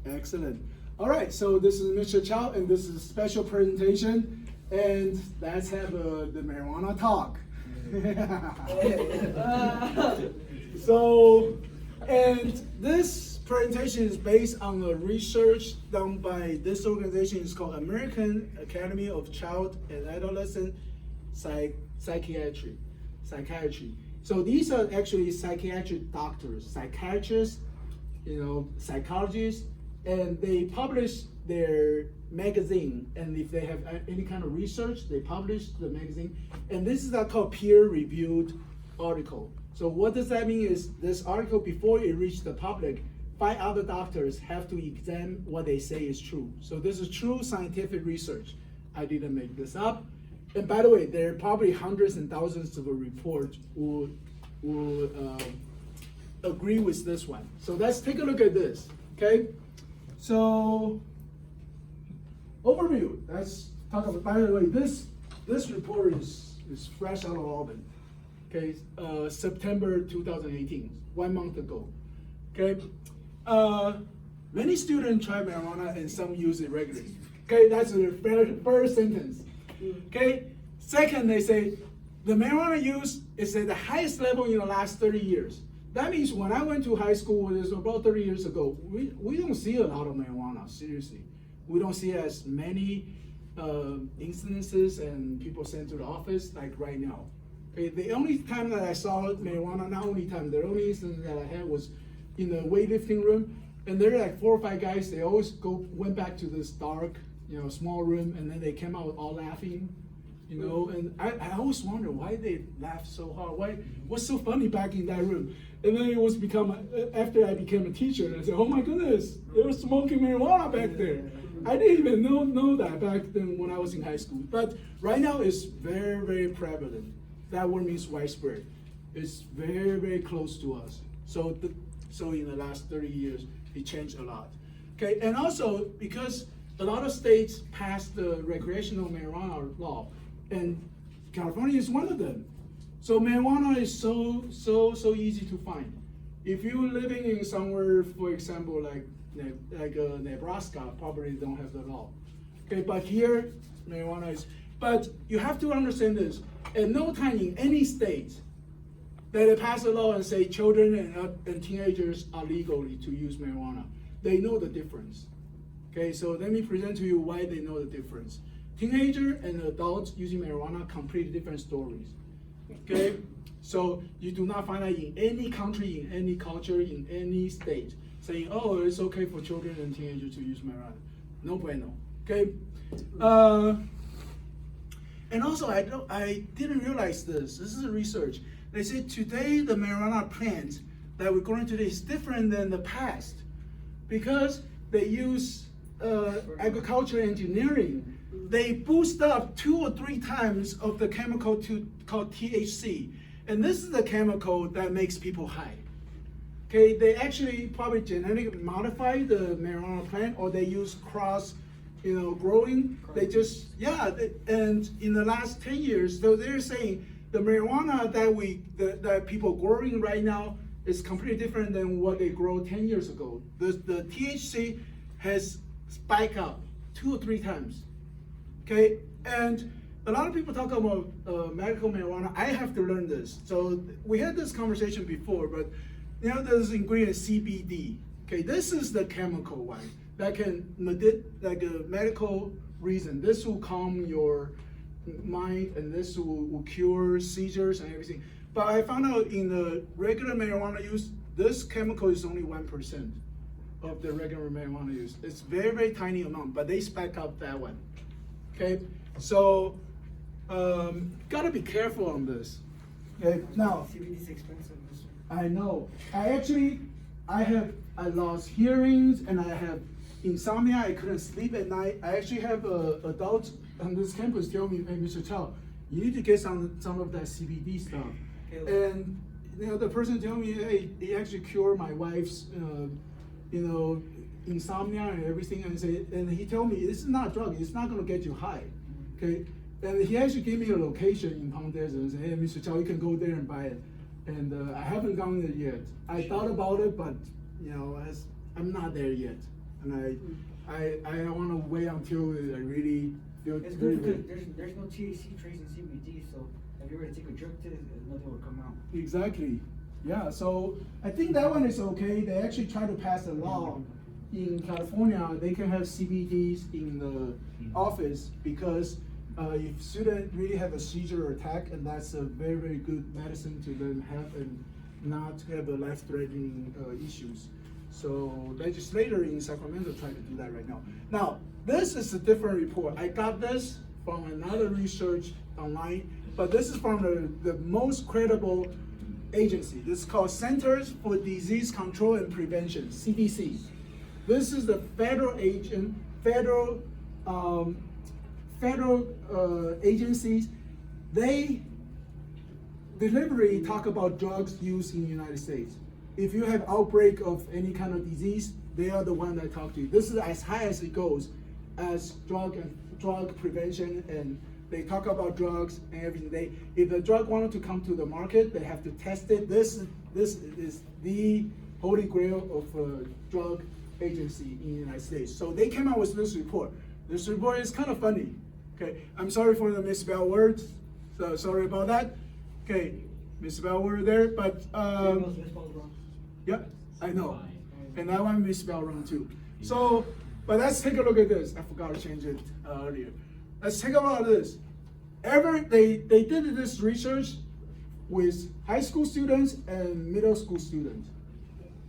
Excellent. All right, so this is Mr. Chow, and this is a special presentation, and let's have the marijuana talk. And this presentation is based on the research done by this organization. It's called American Academy of Child and Adolescent Psychiatry. So these are actually psychiatric doctors, psychiatrists, psychologists, and they publish their magazine. And if they have any kind of research, they publish the magazine. And this is called peer-reviewed article. So what does that mean is this article, before it reaches the public, 5 other doctors have to examine what they say is true. So this is true scientific research. I didn't make this up. And by the way, there are probably hundreds and thousands of reports will agree with this one. So let's take a look at this, okay? So, overview. Let's talk about, by the way, this report is fresh out of Auburn. Okay, September 2018, 1 month ago. Okay, many students try marijuana and some use it regularly. Okay, that's the first sentence. Okay, second, they say the marijuana use is at the highest level in the last 30 years. That means when I went to high school, it was about 30 years ago, we don't see a lot of marijuana, seriously. We don't see as many incidences and people sent to the office like right now. Okay, the only time that I saw marijuana, the only incident that I had was in the weightlifting room, and there were like 4 or 5 guys. They always went back to this dark, small room, and then they came out all laughing, And I always wonder why they laugh so hard. What's so funny back in that room? And then it was after I became a teacher, and I said, oh my goodness, they were smoking marijuana back there. I didn't even know that back then when I was in high school. But right now it's very, very prevalent. That word means widespread. It's very, very close to us. So in the last 30 years, it changed a lot. Okay, and also because a lot of states passed the recreational marijuana law, and California is one of them. So marijuana is so easy to find. If you're living in somewhere, for example, like Nebraska, probably don't have the law. Okay, but here marijuana is. But you have to understand this. At no time in any state that they pass a law and say children and teenagers are legally to use marijuana. They know the difference. Okay, so let me present to you why they know the difference. Teenager and adults using marijuana, completely different stories. Okay, so you do not find that in any country, in any culture, in any state, saying, oh, it's okay for children and teenagers to use marijuana. No bueno. Okay. And also, I didn't realize this. This is research. They said today the marijuana plant that we're growing today is different than the past because they use agriculture engineering. They boost up 2 or 3 times of the chemical called THC, and this is the chemical that makes people high. Okay, they actually probably genetically modify the marijuana plant, or they use cross. Growing, they just, and in the last 10 years, so they're saying the marijuana that people growing right now is completely different than what they grow 10 years ago. The THC has spiked up 2 or 3 times, okay? And a lot of people talk about medical marijuana. I have to learn this. So we had this conversation before, but there's ingredient CBD, okay? This is the chemical one. That can, like a medical reason, this will calm your mind and this will cure seizures and everything. But I found out in the regular marijuana use, this chemical is only 1% of the regular marijuana use. It's very, very tiny amount, but they spec up that one. Okay, so gotta be careful on this. Okay, now CBD is expensive. I know. I lost hearings and I have insomnia. I couldn't sleep at night. I actually have adults on this campus tell me, hey, Mr. Chow, you need to get some of that CBD stuff. And the person told me, hey, it actually cured my wife's, insomnia and everything. And he told me, this is not a drug. It's not going to get you high. Okay. And he actually gave me a location in Palm Desert and said, hey, Mr. Chow, you can go there and buy it. And I haven't gone there yet. I thought about it, but I'm not there yet. and I want to wait until I really feel. It's good because there's no THC trace in CBD, so if you were to take a drug test, nothing will come out. Exactly. Yeah. So I think that one is okay. They actually try to pass a law in California. They can have CBDs in the office because if student really have a seizure or attack, and that's a very, very good medicine to them have and not have a life-threatening issues. So legislator in Sacramento trying to do that right now. Now, this is a different report. I got this from another research online, but this is from the most credible agency. This is called Centers for Disease Control and Prevention, CDC. This is the federal agencies. They deliberately talk about drugs used in the United States. If you have outbreak of any kind of disease, they are the one that talk to you. This is as high as it goes as drug prevention, and they talk about drugs and everything. If the drug wanted to come to the market, they have to test it. This is the holy grail of drug agency in the United States. So they came out with this report. This report is kind of funny. Okay, I'm sorry for the misspelled words. So sorry about that. Okay, misspelled word there, but yeah, I know. And that one misspelled wrong too. So, but let's take a look at this. I forgot to change it earlier. Let's take a look at this. They did this research with high school students and middle school students.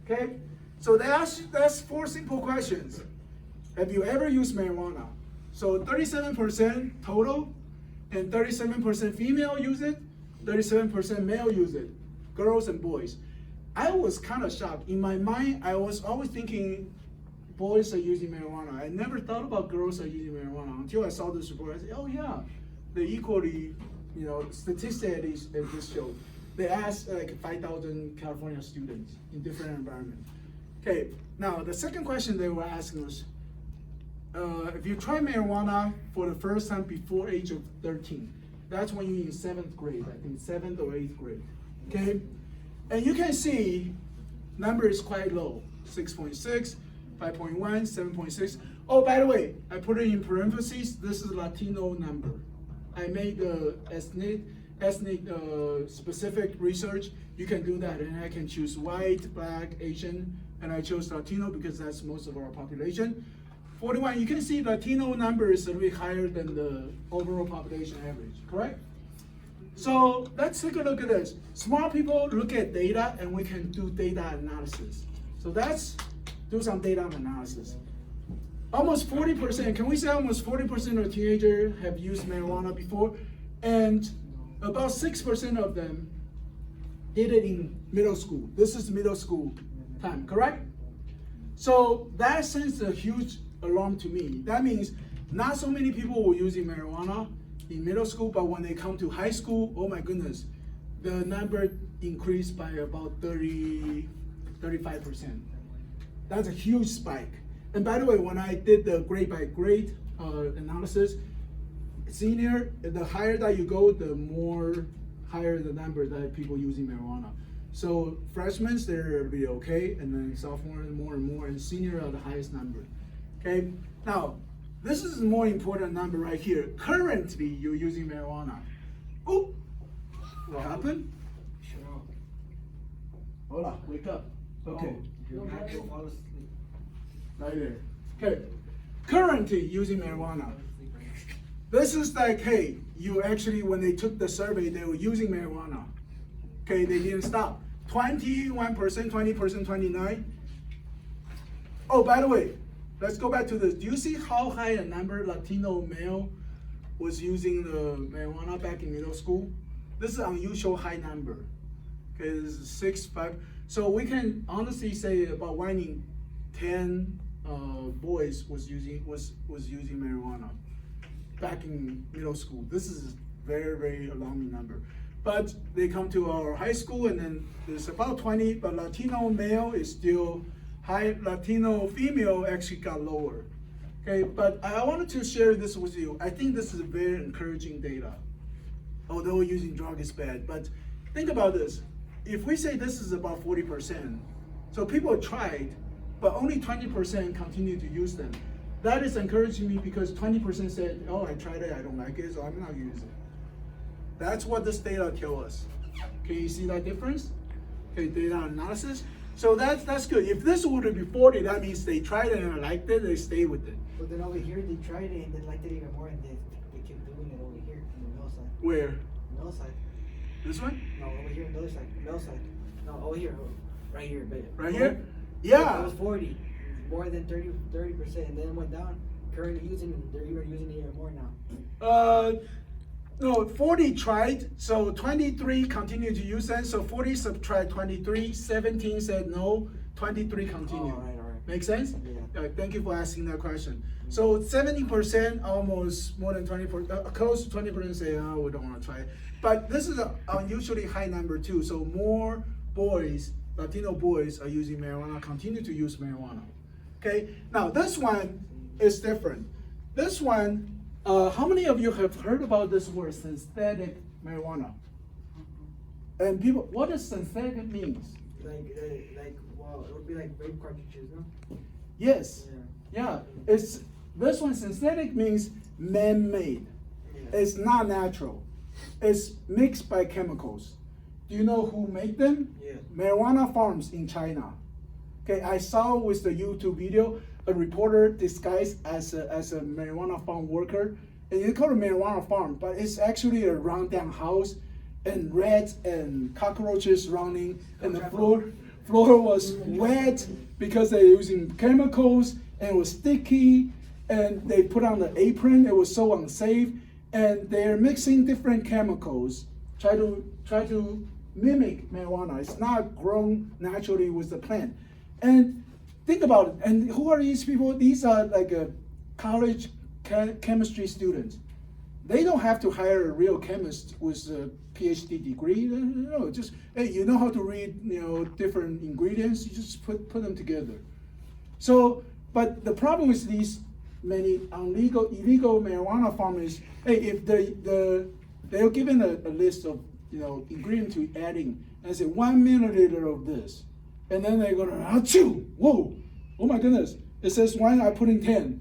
Okay, so they asked 4 simple questions. Have you ever used marijuana? So 37% total, and 37% female use it, 37% male use it, girls and boys. I was kind of shocked. In my mind, I was always thinking boys are using marijuana. I never thought about girls are using marijuana until I saw this report. I said, oh yeah, they equally, statistically at this show. They asked like 5,000 California students in different environments. Okay, now the second question they were asking was, if you try marijuana for the first time before age of 13, that's when you're in 7th grade, I think 7th or 8th grade, okay? And you can see number is quite low, 6.6, 5.1, 7.6. Oh, by the way, I put it in parentheses, this is Latino number. I made the ethnic specific research. You can do that, and I can choose white, black, Asian, and I chose Latino because that's most of our population. 41, you can see Latino number is a little bit higher than the overall population average, correct? So let's take a look at this. Smart people look at data and we can do data analysis. So let's do some data analysis. Almost 40%, can we say almost 40% of teenagers have used marijuana before? And about 6% of them did it in middle school. This is middle school time, correct? So that sends a huge alarm to me. That means not so many people were using marijuana in middle school, but when they come to high school, oh my goodness, the number increased by about 35%. That's a huge spike. And by the way, when I did the grade by grade analysis, senior, the higher that you go, the more higher the number that people using marijuana. So freshmen, they're really okay, and then sophomore more and more, and senior are the highest number. Okay, now this is a more important number right here. Currently, you're using marijuana. Oh, what happened? Hola, wake up. Okay. Right there. Okay, currently using marijuana. This is like, hey, you actually, when they took the survey, they were using marijuana. Okay, they didn't stop. 21%, 20%, 29%. Oh, by the way, let's go back to this. Do you see how high a number Latino male was using the marijuana back in middle school? This is an unusual high number. Okay, this is 6.5. So we can honestly say about 1 in 10 boys was using marijuana back in middle school. This is very, very alarming number. But they come to our high school and then there's about 20, but Latino male is still high, Latino female actually got lower. Okay, but I wanted to share this with you. I think this is very encouraging data. Although using drug is bad, but think about this. If we say this is about 40%, so people tried but only 20% continue to use them. That is encouraging me because 20% said, oh, I tried it, I don't like it, so I'm not using it. That's what this data tells us. Can you see that difference? Okay, data analysis. So that's good. If this would be 40, that means they tried it and liked it, they stayed with it. But then over here, they tried it and they liked it even more, and they kept doing it over here on the mill side. Where? Mill side. This one? No, over here on the other side. Mill side. No, over here. Right here. But Right here? Yeah. It was 40. More than 30%, and then it went down. Currently they're even using it even more now. No, 40 tried, so 23 continued to use them. So 40 subtract 23, 17 said no, 23 continued. Oh, all right. Make sense? Yeah. Thank you for asking that question. So 70%, almost more than 20%, close to 20% say, oh, we don't want to try it. But this is an unusually high number too. So more boys, Latino boys, are using marijuana, continue to use marijuana. Okay, now this one is different. This one, how many of you have heard about this word, synthetic marijuana? And people, what does synthetic means? Well, it would be like vape cartridges, no? Yes. Yeah. It's this one. Synthetic means man-made. Yeah. It's not natural. It's mixed by chemicals. Do you know who make them? Yeah. Marijuana farms in China. Okay, I saw with the YouTube video a reporter disguised as a marijuana farm worker, and you call it marijuana farm, but it's actually a rundown house, and rats and cockroaches running, and the floor was wet because they're using chemicals, and it was sticky, and they put on the apron. It was so unsafe, and they're mixing different chemicals, try to mimic marijuana. It's not grown naturally with the plant. And think about it. And who are these people? These are like a college chemistry students. They don't have to hire a real chemist with a PhD degree. No, just hey, you know how to read, different ingredients. You just put them together. So, but the problem with these many illegal marijuana farmers, hey, if they're given a list of ingredients to adding, and say 1 milliliter of this. And then they're gonna, achoo, whoa, oh my goodness. It says, why not putting 10?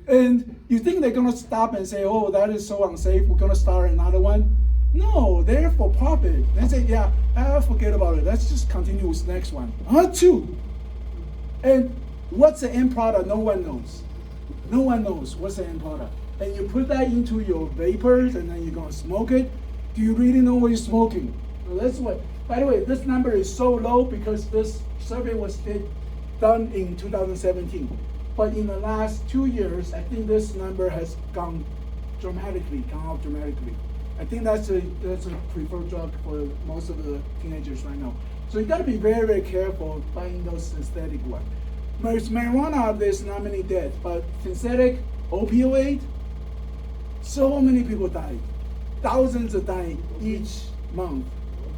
And you think they're gonna stop and say, oh, that is so unsafe, we're gonna start another one? No, they're for profit. They say, yeah, I'll forget about it. Let's just continue with the next one. Achoo! And what's the end product? No one knows. No one knows what's the end product. And you put that into your vapors and then you're gonna smoke it. Do you really know what you're smoking? So that's what. By the way, this number is so low because this survey was done in 2017. But in the last 2 years, I think this number has gone up dramatically. I think that's a preferred drug for most of the teenagers right now. So you gotta be very, very careful buying those synthetic ones. With marijuana, there's not many deaths, but synthetic opioid, so many people died. Thousands are dying each month.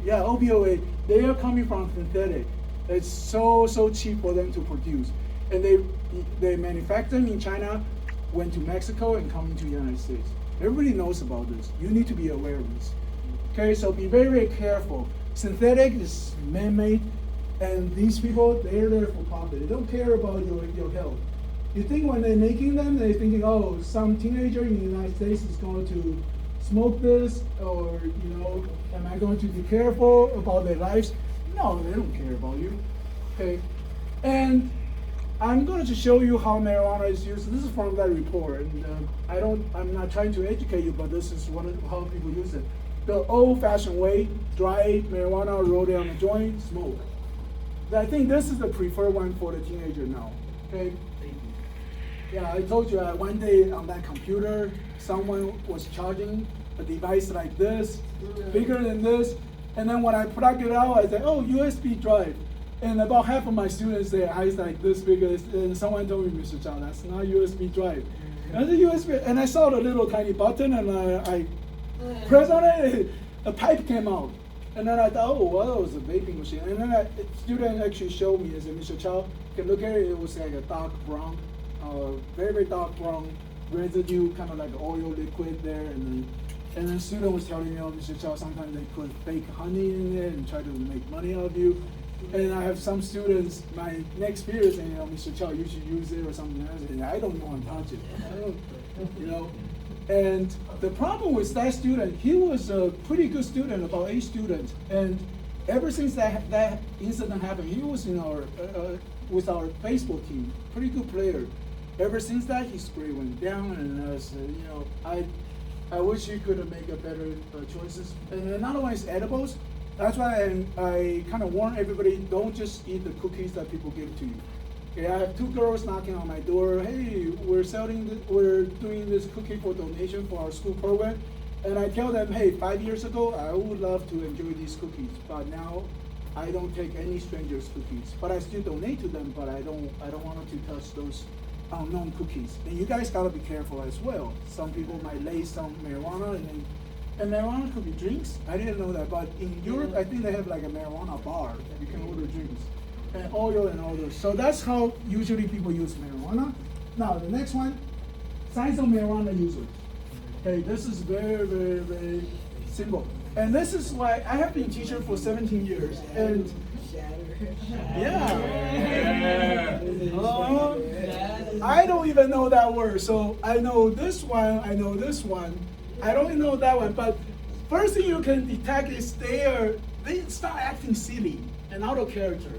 Yeah, opioid, they are coming from synthetic. It's so cheap for them to produce. And they manufacture them in China, went to Mexico, and come into the United States. Everybody knows about this. You need to be aware of this. Okay, so be very, very careful. Synthetic is man-made, and these people, they're there for profit. They don't care about your health. You think when they're making them, they're thinking, oh, some teenager in the United States is going to smoke this, or am I going to be careful about their lives? No, they don't care about you. Okay, and I'm going to show you how marijuana is used. This is from that report, and I'm not trying to educate you, but this is how people use it. The old-fashioned way: dry marijuana, roll it on a joint, smoke. I think this is the preferred one for the teenager now. Okay. Yeah, I told you one day on that computer, someone was charging a device like this, bigger than this, and then when I plug it out, I said, oh, USB drive. And about half of my students, their eyes like this big, and someone told me, Mr. Zhao, that's not USB drive. And I said, USB, and I saw the little tiny button, and I pressed on it, a pipe came out. And then I thought, oh, well, that was a vaping machine. And then a student actually showed me, and said, Mr. Zhao, you can look at it, it was like a dark brown, very, very dark brown residue, kind of like oil liquid there. And then the student was telling me, oh, Mr. Zhao, sometimes they put fake honey in it and try to make money out of you. And I have some students, my next peer saying, Mr. Chow, you should use it or something. I said, I don't want to touch it. I don't, you know. And the problem with that student, he was a pretty good student, about A student. And ever since that incident happened, he was in our with our baseball team, pretty good player. Ever since that, his grade went down, and I said, you know, I wish he could have made a better choices. And another one is edibles. That's why I kind of warn everybody, don't just eat the cookies that people give to you. Okay, I have two girls knocking on my door. Hey, we're doing this cookie for donation for our school program. And I tell them, hey, 5 years ago, I would love to enjoy these cookies, but now I don't take any strangers' cookies. But I still donate to them, but I don't want them to touch those unknown cookies. And you guys gotta be careful as well. Some people might lay some marijuana and marijuana could be drinks. I didn't know that, but in Europe, I think they have like a marijuana bar. You can order drinks and oil and all those. So that's how usually people use marijuana. Now the next one, signs of marijuana users. Okay, this is very, very, very simple. And this is why I have been teacher for 17 years. And yeah. I don't even know that word. So I know this one, I know this one. I don't know that one. But first thing you can detect is they start acting silly and out of character.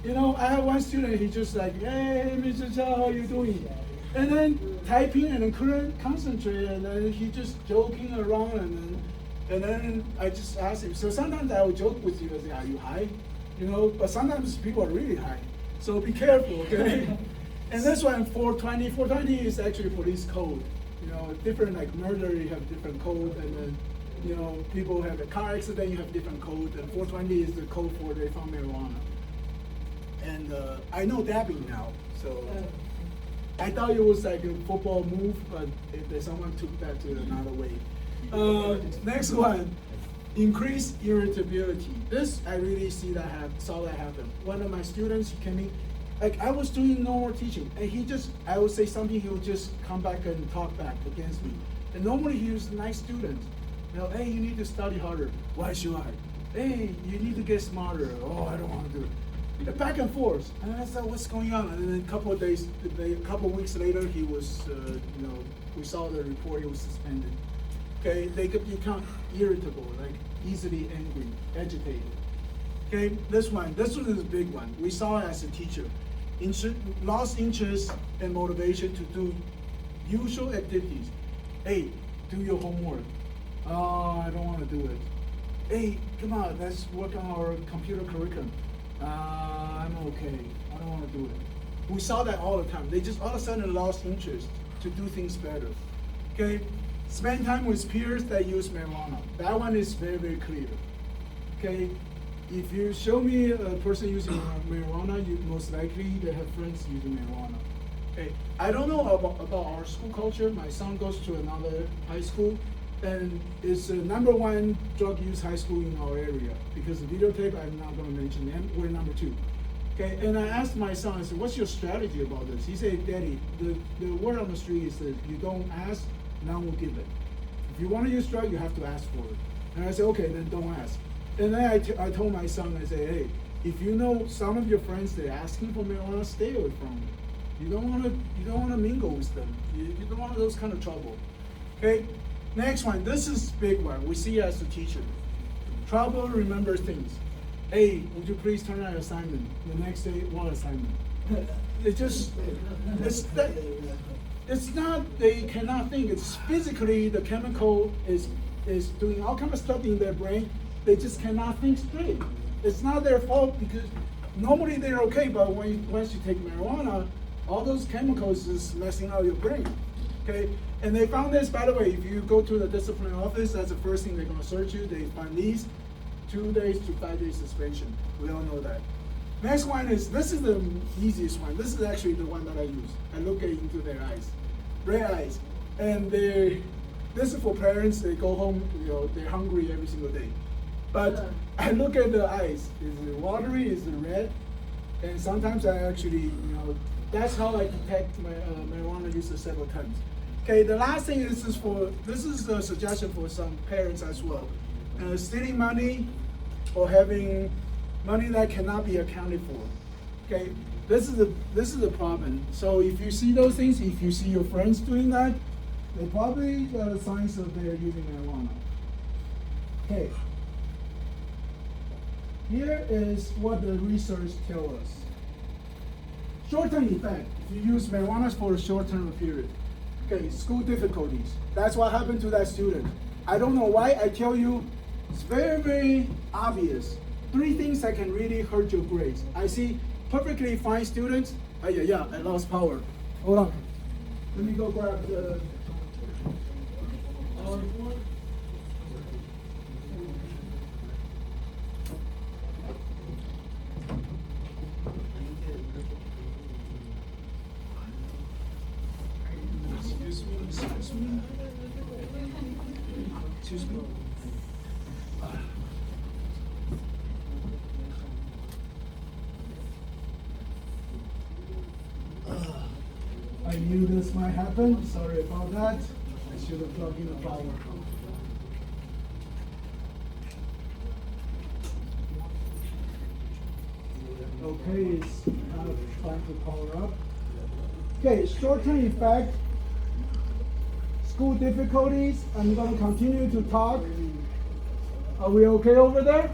You know, I have one student, he just like, hey, Mr. Chow, how you doing? And then typing and then couldn't concentrate, and then he just joking around, and then I just asked him. So sometimes I will joke with you and say, are you high? You know, but sometimes people are really high. So be careful, okay? And this one, 420. 420 is actually police code. You know, different like murder, you have different code, and then, you know, people have a car accident, you have different code, and 420 is the code for they found marijuana. And I know dabbing now, so I thought it was like a football move, but someone took that to another way. Next one, increased irritability. This I really saw that happen. One of my students, he came in, like I was doing normal teaching, and I would say something, he would just come back and talk back against me. And normally he was a nice student. You know, hey, you need to study harder. Why should I? Hey, you need to get smarter. Oh, I don't want to do it. Back and forth, and I said, "What's going on?" And then a couple of weeks later, he was, you know, we saw the report. He was suspended. Okay, they could become irritable, like easily angry, agitated. Okay, this one is a big one. We saw it as a teacher, lost interest and motivation to do usual activities. Hey, do your homework. Oh, I don't want to do it. Hey, come on, let's work on our computer curriculum. I'm okay. I don't want to do it. We saw that all the time. They just all of a sudden lost interest to do things better. Okay? Spend time with peers that use marijuana. That one is very, very clear. Okay? If you show me a person using marijuana, you most likely they have friends using marijuana. Okay? I don't know about our school culture. My son goes to another high school, and it's the #1 drug use high school in our area, because the videotape, I'm not going to mention them, we're #2. Okay, and I asked my son, I said, what's your strategy about this? He said, Daddy, the word on the street is that you don't ask, no one will give it. If you want to use drug, you have to ask for it. And I said, okay, then don't ask. And then I told my son, I said, hey, if you know some of your friends, they're asking for marijuana, stay away from them. You don't want to mingle with them. You don't want those kind of trouble. Okay? Next one, this is big one. We see as a teacher. Trouble remembers things. Hey, would you please turn out your assignment? The next day, what assignment? It's not, they cannot think. It's physically, the chemical is doing all kind of stuff in their brain. They just cannot think straight. It's not their fault, because normally they're okay, but once you take marijuana, all those chemicals is messing up your brain. Okay, and they found this, by the way, if you go to the discipline office, that's the first thing they're going to search you. They find these 2 days to 5 days suspension. We all know that. Next one is, this is the easiest one. This is actually the one that I use. I look into their eyes, red eyes, and this is for parents. They go home, you know, they're hungry every single day. But I look at the eyes. Is it watery? Is it red? And sometimes I actually, you know, that's how I detect my marijuana user several times. Okay, the last thing is this is a suggestion for some parents as well. Stealing money or having money that cannot be accounted for. Okay, this is the problem. So if you see those things, if you see your friends doing that, they probably got signs of they're using marijuana. Okay. Here is what the research tells us. Short-term effect, if you use marijuana for a short-term period. Okay, school difficulties. That's what happened to that student. I don't know why, I tell you, it's very, very obvious. 3 things that can really hurt your grades. I see perfectly fine students. I lost power. Hold on. Let me go grab the power cord. Excuse me. I knew this might happen. Sorry about that. I should have plugged in the power. Okay, it's time to power up. Okay, short-term effect. School difficulties. I'm going to continue to talk. Are we okay over there?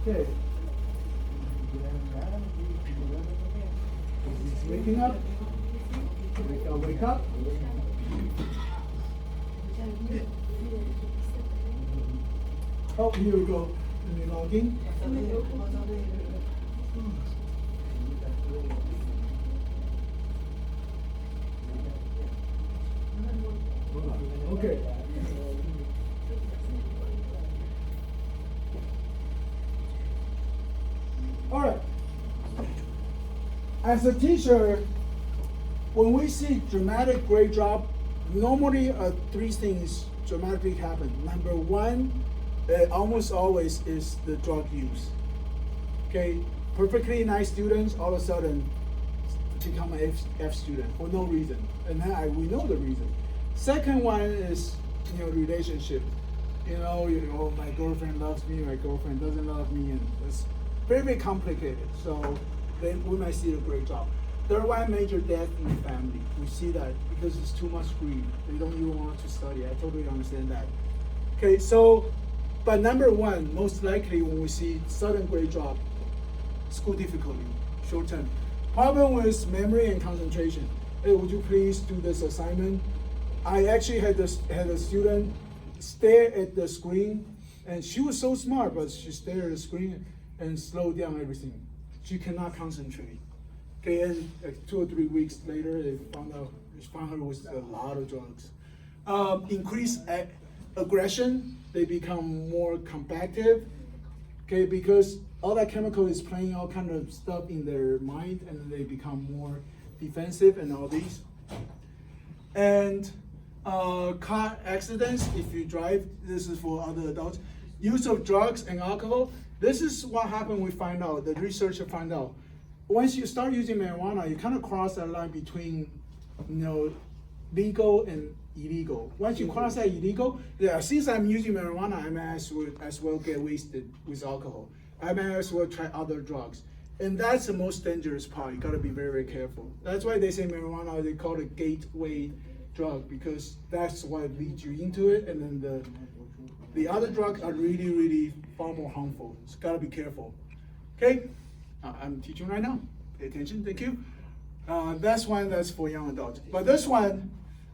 Okay. Waking up. Wake up, wake up. Oh, here we go. Let me log in. Okay. All right. As a teacher, when we see dramatic grade drop, normally 3 things dramatically happen. Number 1, almost always is the drug use. Okay, perfectly nice students all of a sudden become an F student for no reason, and then we know the reason. Second one is relationship. Oh, my girlfriend loves me, my girlfriend doesn't love me, and it's very, very complicated. So then we might see a great drop. Third one, major death in the family. We see that because it's too much greed. They don't even want to study. I totally understand that. Okay, so, but number 1, most likely when we see sudden grade drop, school difficulty, short term. Problem with memory and concentration. Hey, would you please do this assignment? I actually had a student stare at the screen, and she was so smart, but she stared at the screen and slowed down everything. She cannot concentrate. Okay, and 2 or 3 weeks later, they found her with a lot of drugs. Increased aggression, they become more combative. Okay, because all that chemical is playing all kind of stuff in their mind, and they become more defensive and all these. And car accidents, if you drive, this is for other adults. Use of drugs and alcohol, this is what happened, we find out, the researcher found out. Once you start using marijuana, you kind of cross that line between, legal and illegal. Once you cross that illegal, since I'm using marijuana, I may as well get wasted with alcohol. I may as well try other drugs. And that's the most dangerous part. You gotta be very, very careful. That's why they say marijuana, they call it gateway drug, because that's what leads you into it. And then the other drugs are really, really far more harmful. So gotta be careful. Okay, I'm teaching right now. Pay attention, thank you. That's for young adults. But this one,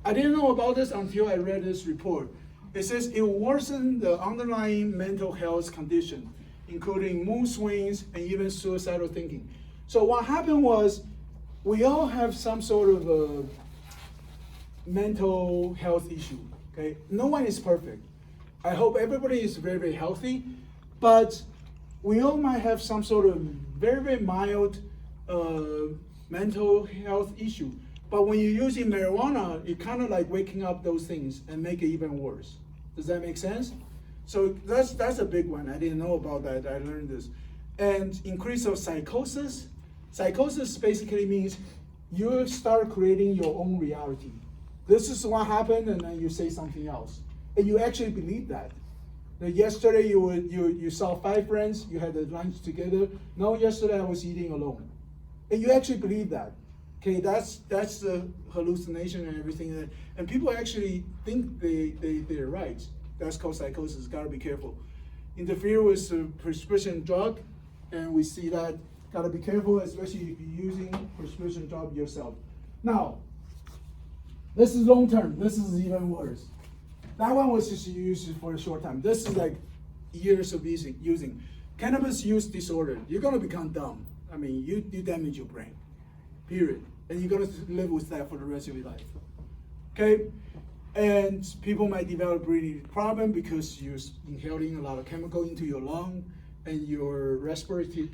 I didn't know about this until I read this report. It says it worsened the underlying mental health condition, including mood swings and even suicidal thinking. So what happened was, we all have some sort of a mental health issue, okay? No one is perfect. I hope everybody is very, very healthy, but we all might have some sort of very, very mild mental health issue. But when you're using marijuana, it kind of like waking up those things and make it even worse. Does that make sense? So that's a big one. I didn't know about that. I learned this. And increase of psychosis. Psychosis basically means you start creating your own reality. This is what happened, and then you say something else. And you actually believe that. That yesterday you saw 5 friends, you had a lunch together. No, yesterday I was eating alone. And you actually believe that. Okay, that's the hallucination and everything. And people actually think they're right. That's called psychosis. Gotta be careful. Interfere with a prescription drug, and we see that. Gotta be careful, especially if you're using prescription drug yourself. Now, this is long term. This is even worse. That one was just used for a short time. This is like years of using. Cannabis use disorder. You're gonna become dumb. I mean, you damage your brain, period. And you're gonna live with that for the rest of your life. Okay? And people might develop breathing problem because you're inhaling a lot of chemical into your lung and your respiratory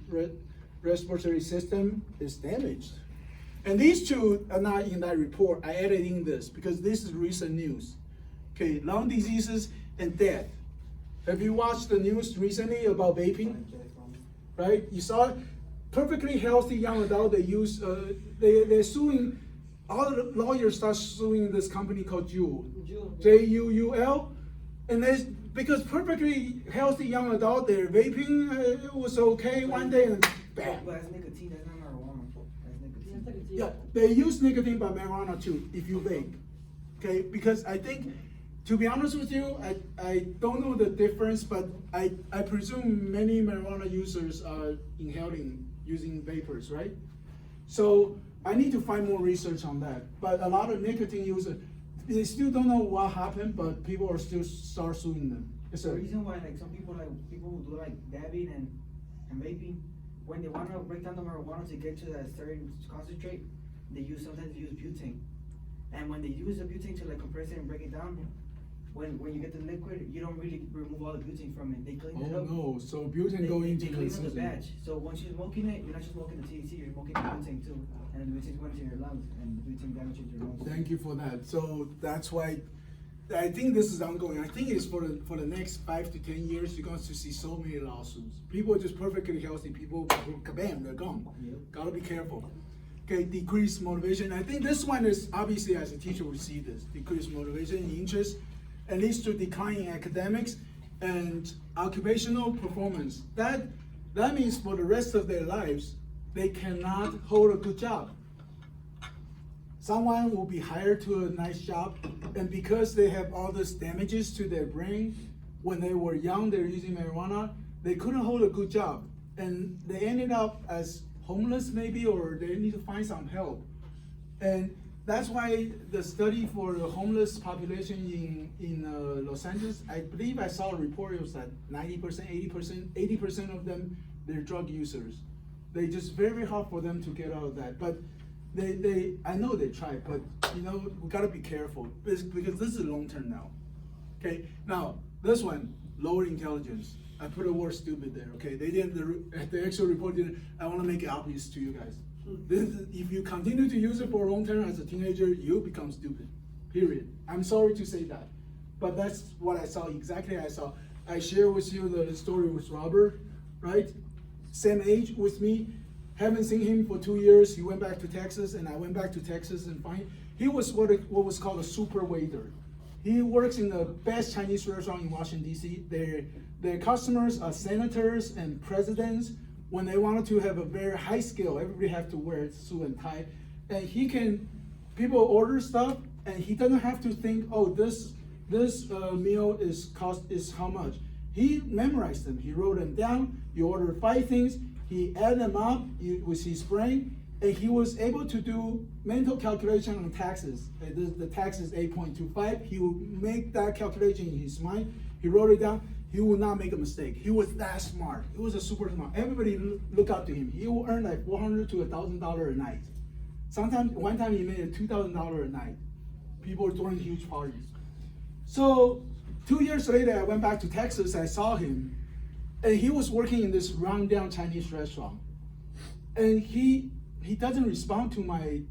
system is damaged. And these two are not in that report. I added in this because this is recent news. Okay, lung diseases and death. Have you watched the news recently about vaping? Right? You saw perfectly healthy young adult. They use they're suing. All the lawyers start suing this company called Juul, Juul, and they because perfectly healthy young adult, they're vaping. It was okay one day and bam. But that's nicotine. That's not marijuana. That's nicotine. Yeah, they use nicotine by marijuana too if you vape. Okay, because I think, to be honest with you, I don't know the difference, but I presume many marijuana users are inhaling using vapors, right? So I need to find more research on that. But a lot of nicotine users, they still don't know what happened, but people are still start suing them. Yes, The sir. reason why like some people who do like dabbing and vaping, when they want to break down the marijuana to get to that certain concentrate, sometimes use butane. And when they use the butane to like compress it and break it down, when you get the liquid, you don't really remove all the butane from it. They clean it Oh up. no, so butane go into They clean the up the system. batch. So once you're smoking it, you're not just smoking the THC, you're smoking the butane too. And the butane goes into your lungs, and the butane damages your lungs. Thank you for that. So that's why I think this is ongoing. I think it's for the next 5 to 10 years, you're going to see so many lawsuits. People are just perfectly healthy. People, kabam, they're gone. Yep. Gotta be careful. Okay, decreased motivation. I think this one is obviously, as a teacher, we see this decreased motivation and interest, and leads to decline in academics and occupational performance. That means for the rest of their lives, they cannot hold a good job. Someone will be hired to a nice job, and because they have all these damages to their brain, when they were young, they're using marijuana, they couldn't hold a good job. And they ended up as homeless maybe, or they need to find some help. And that's why the study for the homeless population in Los Angeles, I believe I saw a report, it was that 90%, 80% of them, they're drug users. They just very hard for them to get out of that. But I know they tried, but we gotta be careful because this is long term now. Okay, now this one, lower intelligence. I put a word stupid there. Okay, they didn't. The actual report didn't. I want to make it obvious to you guys. If you continue to use it for long term as a teenager, you become stupid. Period. I'm sorry to say that, but that's what I saw. Exactly, I saw. I share with you the story with Robert, right? Same age with me. Haven't seen him for 2 years. He went back to Texas, and I went back to Texas and he was what was called a super waiter. He works in the best Chinese restaurant in Washington, D.C. Their customers are senators and presidents. When they wanted to have a very high scale, everybody have to wear a suit and tie. And people order stuff, and he doesn't have to think, oh, this meal is how much. He memorized them. He wrote them down. He ordered 5 things. He added them up with his brain, and he was able to do mental calculation on taxes. The tax is 8.25. He would make that calculation in his mind. He wrote it down. He would not make a mistake. He was that smart. He was a super smart. Everybody look up to him. He will earn like $400 to $1,000 a night. One time he made $2,000 a night. People were throwing huge parties. So 2 years later, I went back to Texas. I saw him, and he was working in this rundown Chinese restaurant. And he doesn't respond to my,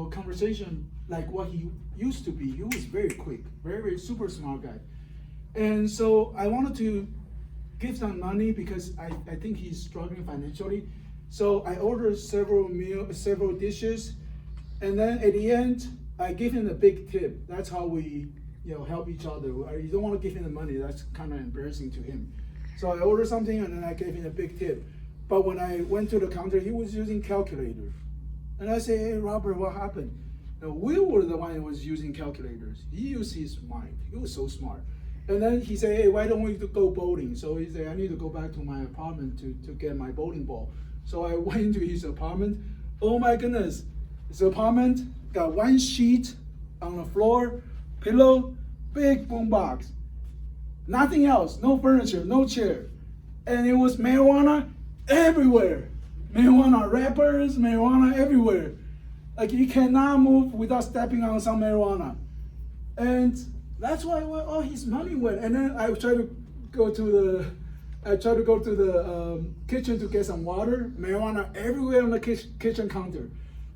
conversation like what he used to be. He was very quick, very, very super smart guy. And so I wanted to give some money because I think he's struggling financially. So I ordered several dishes, and then at the end, I gave him a big tip. That's how we help each other. You don't want to give him the money. That's kind of embarrassing to him. So I ordered something and then I gave him a big tip. But when I went to the counter, he was using calculator. And I say, hey, Robert, what happened? We were the one who was using calculators. He used his mind. He was so smart. And then he said, hey, why don't we go bowling? So he said, I need to go back to my apartment to get my bowling ball. So I went to his apartment. Oh my goodness. His apartment got one sheet on the floor, pillow, big boombox. Nothing else, no furniture, no chair. And it was marijuana everywhere. Marijuana wrappers, marijuana everywhere. Like you cannot move without stepping on some marijuana. And that's why all his money went. And then I tried to go to the kitchen to get some water. Marijuana everywhere on the kitchen counter.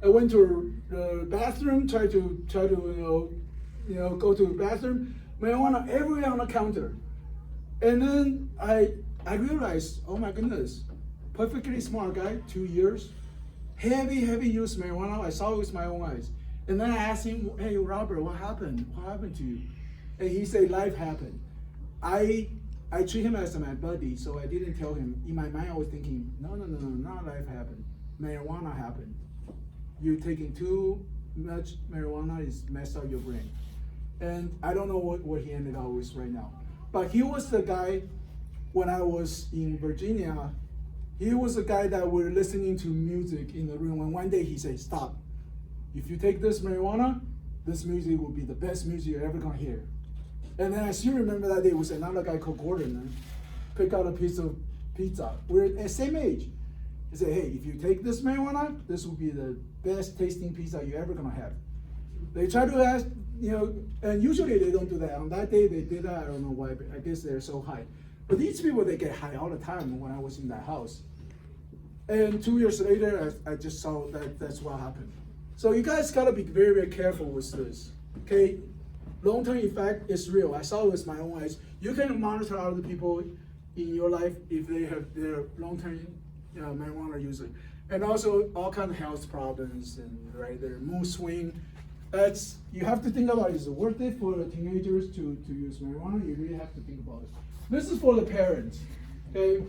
I went to the bathroom, tried to go to the bathroom. Marijuana everywhere on the counter. And then I realized, oh my goodness, perfectly smart guy, 2 years, heavy use marijuana. I saw it with my own eyes. And then I asked him, hey, Robert, what happened? What happened to you? And he said, life happened. I treat him as my buddy, so I didn't tell him. In my mind, I was thinking, no, not life happened. Marijuana happened. You're taking too much marijuana, is messed up your brain. And I don't know what he ended up with right now. But he was the guy, when I was in Virginia, he was the guy that were listening to music in the room. And one day he said, stop. If you take this marijuana, this music will be the best music you're ever gonna hear. And then I still remember that day was another guy called Gordon, pick out a piece of pizza. We're at the same age. He said, hey, if you take this marijuana, this will be the best tasting pizza you're ever gonna have. They try to ask, and usually they don't do that. On that day they did that, I don't know why, but I guess they're so high. But these people, they get high all the time when I was in that house. And 2 years later, I just saw that's what happened. So you guys gotta be very, very careful with this, okay? Long-term effect is real. I saw it with my own eyes. You can monitor other people in your life if they have their long-term marijuana user. And also all kinds of health problems and their mood swing. You have to think about, is it worth it for the teenagers to use marijuana? You really have to think about it. This is for the parents, okay?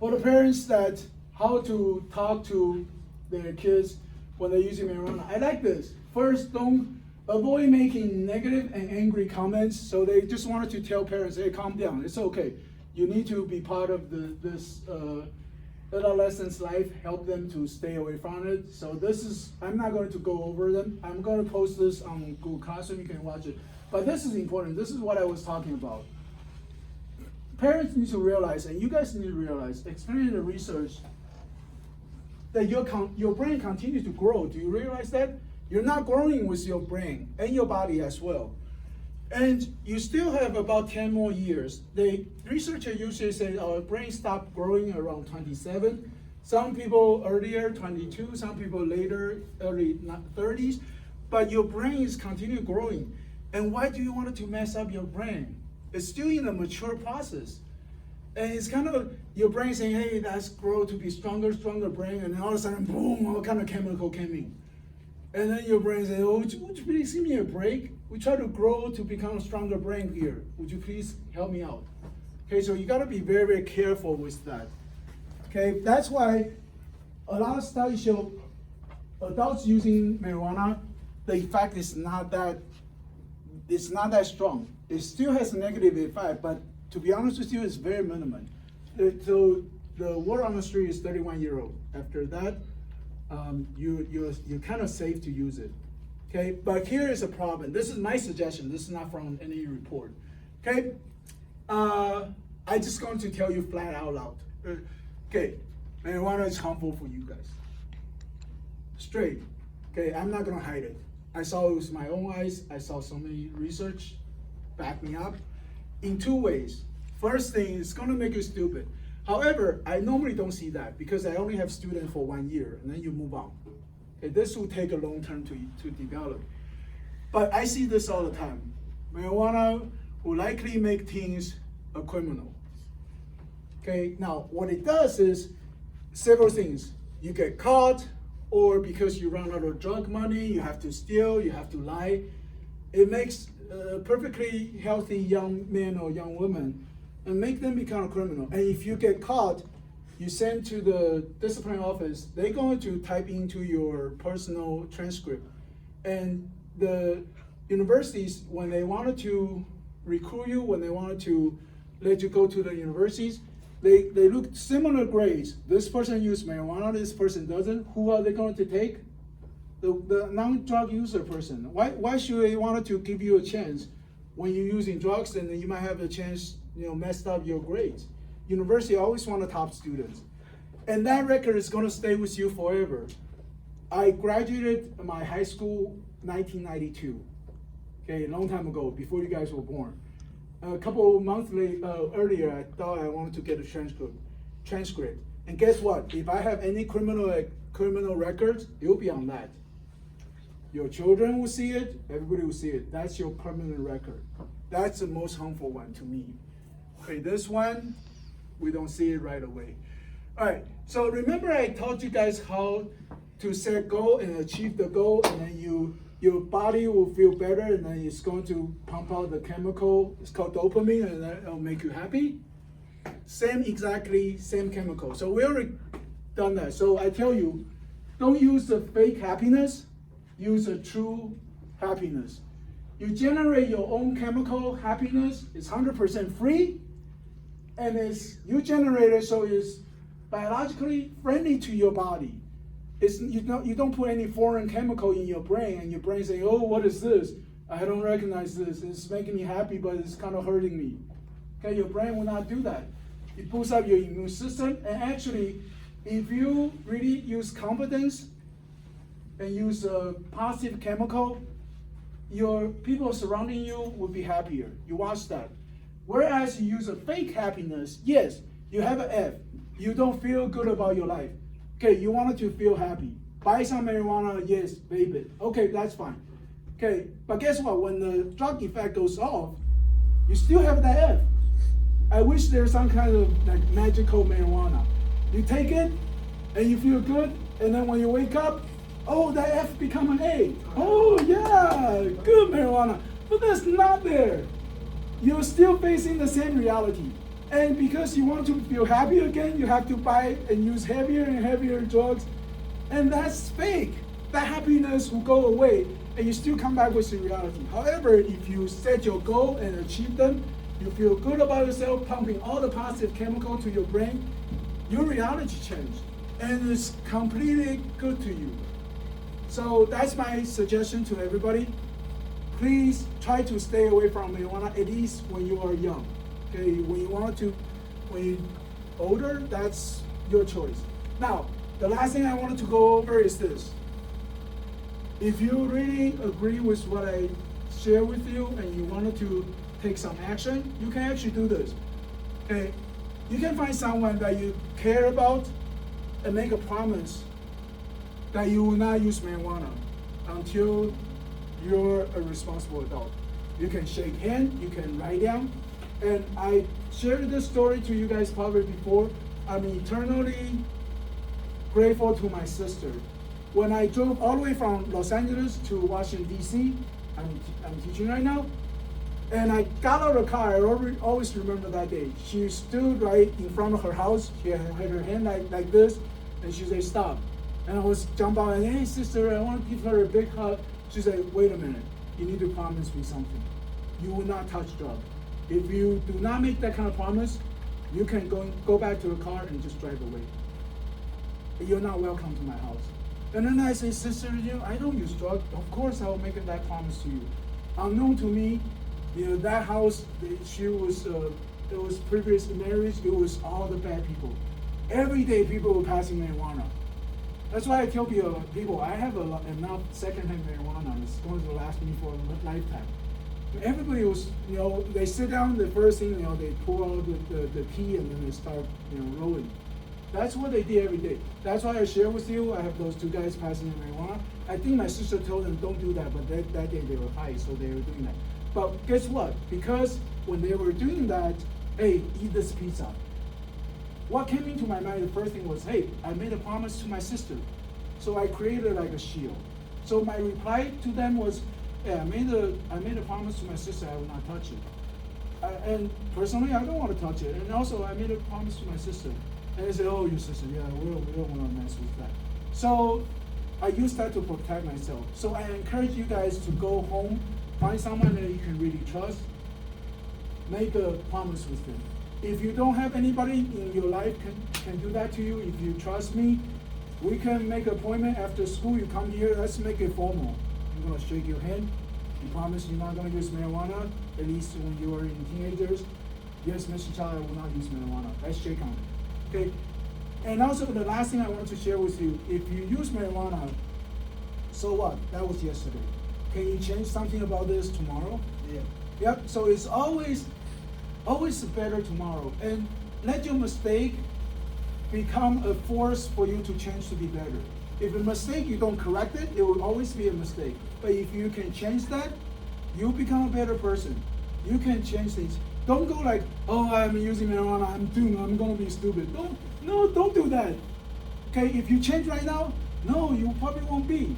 For the parents that how to talk to their kids when they're using marijuana. I like this. First, avoid making negative and angry comments. So they just wanted to tell parents, hey, calm down, it's okay. You need to be part of this adolescent's life, help them to stay away from it. So I'm not going to go over them. I'm going to post this on Google Classroom, you can watch it. But this is important, this is what I was talking about. Parents need to realize, and you guys need to realize, experience the research, that your brain continues to grow. Do you realize that? You're not growing with your brain and your body as well. And you still have about 10 more years. The researchers usually say our brain stopped growing around 27. Some people earlier, 22, some people later, early 30s. But your brain is continuing growing. And why do you want it to mess up your brain? It's still in a mature process. And it's kind of your brain saying, hey, let's grow to be stronger brain. And then all of a sudden, boom, all kind of chemical came in. And then your brain says, oh, would you please give me a break? We try to grow to become a stronger brain here. Would you please help me out? Okay, so you gotta be very, very careful with that. Okay, that's why a lot of studies show adults using marijuana, the effect is not that strong. It still has a negative effect, but to be honest with you, it's very minimal. So the word on the street is 31-year-old. After that, you're kind of safe to use it. Okay, but here is a problem. This is my suggestion. This is not from any report. Okay, I'm just going to tell you flat out loud. Okay, marijuana is harmful for you guys. Straight. Okay, I'm not gonna hide it. I saw it with my own eyes. I saw so many research back me up in two ways. First thing, it's gonna make you stupid. However, I normally don't see that because I only have students for 1 year and then you move on. Okay, this will take a long time to develop. But I see this all the time. Marijuana will likely make teens a criminal. Okay, now what it does is several things. You get caught, or because you run out of drug money, you have to steal, you have to lie. It makes a perfectly healthy young man or young woman and make them become a criminal. And if you get caught, you send to the discipline office, they're going to type into your personal transcript. And the universities, when they wanted to recruit you, when they wanted to let you go to the universities, they look similar grades. This person used marijuana, this person doesn't. Who are they going to take? The non-drug user person. Why should they want to give you a chance when you're using drugs and then you might have a chance, messed up your grades? University always want the top students. And that record is gonna stay with you forever. I graduated my high school 1992. Okay, a long time ago, before you guys were born. A couple of months earlier, I thought I wanted to get a transcript. And guess what? If I have any criminal records, it will be on that. Your children will see it, everybody will see it. That's your permanent record. That's the most harmful one to me. Okay, this one, we don't see it right away. All right, so remember I taught you guys how to set goal and achieve the goal, and then your body will feel better, and then it's going to pump out the chemical, it's called dopamine, and that'll make you happy. Same chemical. So we already done that. So I tell you, don't use the fake happiness, use a true happiness. You generate your own chemical happiness, it's 100% free, and you generate it so it's biologically friendly to your body. You don't put any foreign chemical in your brain, and your brain say, oh, what is this? I don't recognize this. It's making me happy, but it's kind of hurting me. Okay, your brain will not do that. It boosts up your immune system, and actually, if you really use confidence and use a positive chemical, your people surrounding you will be happier. You watch that. Whereas you use a fake happiness, yes, you have an F. You don't feel good about your life. Okay, you wanted to feel happy. Buy some marijuana, yes, vape it. Okay, that's fine. Okay, but guess what? When the drug effect goes off, you still have that F. I wish there's some kind of like magical marijuana. You take it, and you feel good, and then when you wake up, oh, that F become an A. Oh yeah, good marijuana. But that's not there. You're still facing the same reality. And because you want to feel happy again, you have to buy and use heavier and heavier drugs. And that's fake. That happiness will go away, and you still come back with the reality. However, if you set your goal and achieve them, you feel good about yourself, pumping all the positive chemical to your brain, your reality changed. And it's completely good to you. So that's my suggestion to everybody. Please try to stay away from marijuana, at least when you are young. Okay, when you're older, that's your choice. Now, the last thing I wanted to go over is this. If you really agree with what I share with you and you wanted to take some action, you can actually do this. Okay, you can find someone that you care about and make a promise that you will not use marijuana until you're a responsible adult. You can shake hands, you can write down. And I shared this story to you guys probably before. I'm eternally grateful to my sister. When I drove all the way from Los Angeles to Washington, D.C., I'm teaching right now, and I got out of the car. I always remember that day. She stood right in front of her house. She had her hand like this, and she said, stop. And I was jump out and, hey, sister, I want to give her a big hug. She said, wait a minute. You need to promise me something. You will not touch drugs. If you do not make that kind of promise, you can go back to the car and just drive away. You're not welcome to my house. And then I say, sister, I don't use drugs. Of course I will make that promise to you. Unknown to me, that house, it was previous marriage, it was all the bad people. Every day people were passing marijuana. That's why I tell people I have enough secondhand marijuana. It's going to last me for a lifetime. Everybody was, they sit down, the first thing, they pull out the key and then they start, rolling. That's what they did every day. That's why I share with you, I have those two guys passing marijuana. I think my sister told them, don't do that, but that day they were high, so they were doing that. But guess what? Because when they were doing that, hey, eat this pizza. What came into my mind, the first thing was, hey, I made a promise to my sister. So I created like a shield. So my reply to them was, Yeah, I made a promise to my sister I would not touch it. And personally, I don't want to touch it. And also, I made a promise to my sister. And they said, oh, your sister, yeah, we don't want to mess with that. So I use that to protect myself. So I encourage you guys to go home, find someone that you can really trust, make a promise with them. If you don't have anybody in your life can do that to you, if you trust me, we can make an appointment after school. You come here, let's make it formal. I'm gonna shake your hand. You promise you're not gonna use marijuana, at least when you are in teenagers. Yes, Mr. Child, I will not use marijuana. Let's shake on it. Okay? And also the last thing I want to share with you, if you use marijuana, so what? That was yesterday. Can you change something about this tomorrow? Yeah. Yep, so it's always better tomorrow. And let your mistake become a force for you to change to be better. If a mistake, you don't correct it, it will always be a mistake. But if you can change that, you become a better person. You can change things. Don't go like, oh, I'm using marijuana, I'm gonna be stupid. Don't do that. Okay, if you change right now, no, you probably won't be.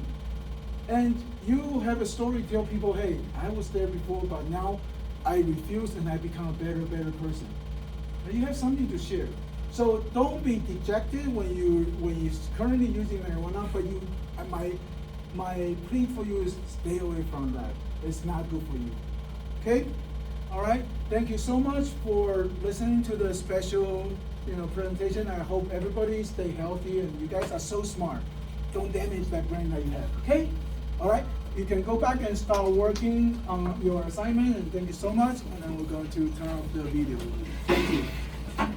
And you have a story to tell people, hey, I was there before, but now I refused and I become a better person. And you have something to share. So don't be dejected when you're currently using marijuana, but my plea for you is stay away from that. It's not good for you. Okay? All right. Thank you so much for listening to the special, presentation. I hope everybody stay healthy and you guys are so smart. Don't damage that brain that you have. Okay? All right. You can go back and start working on your assignment, and thank you so much. And then we're going to turn off the video. Thank you.